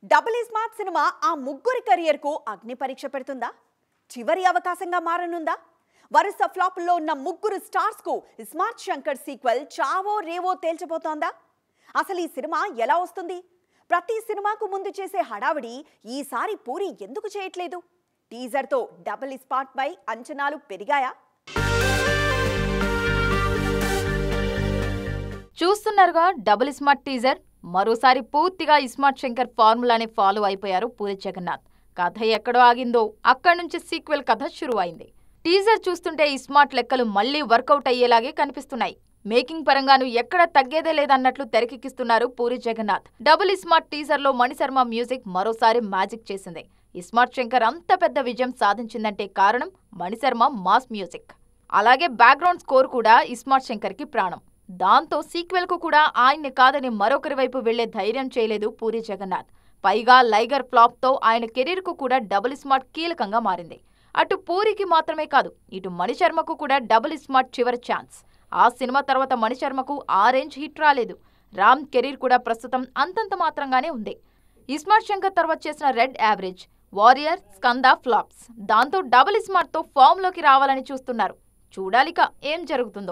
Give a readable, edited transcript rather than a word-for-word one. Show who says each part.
Speaker 1: Double smart cinema ఆ ముగ్గురి career కు అగ్ని పరీక్ష పెడుతుందా? చివరి అవకాశంగా మారనుందా? వరుస ఫ్లాపుల్లో ఉన్న ముగ్గురు స్టార్స్ కు స్మార్ట్ శంకర్ సీక్వెల్ చావో రేవో తేల్చబోతోందా? అసలు ఈ సినిమా ఎలా వస్తుంది? ప్రతి సినిమాకు ముందు చేసే హడావిడి ఈసారి పూరి ఎందుకు చేయట్లేదు? టీజర్ తో డబుల్ స్మార్ట్ పై అంచనాలు పెరిగాయా?
Speaker 2: చూస్తున్నారుగా డబుల్ స్మార్ట్ టీజర్. మరోసారి పూర్తిగా ఇస్మార్ట్ శంకర్ ఫార్ములానే ఫాలో అయిపోయారు పూరి జగన్నాథ్. కథ ఎక్కడో ఆగిందో అక్కడి నుంచి సీక్వెల్ కథ షురువైంది. టీజర్ చూస్తుంటే ఇస్మార్ట్ లెక్కలు మళ్లీ వర్కౌట్ అయ్యేలాగే కనిపిస్తున్నాయి. మేకింగ్ పరంగాను ఎక్కడ తగ్గేదే లేదన్నట్లు తెరకెక్కిస్తున్నారు Puri Jagannadh. Double smart teaser లో మణిశర్మ మ్యూజిక్ మరోసారి మ్యాజిక్ చేసింది. ఇస్మార్ట్ శంకర్ అంత పెద్ద విజయం సాధించిందంటే కారణం మణిశర్మ మాస్ మ్యూజిక్. అలాగే బ్యాక్గ్రౌండ్ స్కోర్ కూడా ఇస్మార్ట్ శంకర్ కి ప్రాణం. దాంతో సీక్వెల్ కు కూడా ఆయన్ని కాదని మరొకరి వైపు వెళ్లే ధైర్యం చేయలేదు పూరి జగన్నాథ్. పైగా లైగర్ ఫ్లాప్ తో ఆయన కెరీర్ కు కూడా డబుల్ స్మార్ట్ కీలకంగా మారింది. అటు పూరికి మాత్రమే కాదు, ఇటు మణిశర్మకు కూడా డబుల్ స్మార్ట్ చివరి ఛాన్స్. ఆ సినిమా తర్వాత మణిశర్మకు ఆ రేంజ్ హిట్ రాలేదు. రామ్ కెరీర్ కూడా ప్రస్తుతం అంతంత మాత్రంగానే ఉంది. ఇస్మార్ట్ శంకర్ తర్వాత చేసిన రెడ్ యావరేజ్, వారియర్, స్కంద ఫ్లాప్స్. దాంతో డబుల్ స్మార్ట్ తో ఫామ్ లోకి రావాలని చూస్తున్నారు. చూడాలిక ఏం జరుగుతుందో.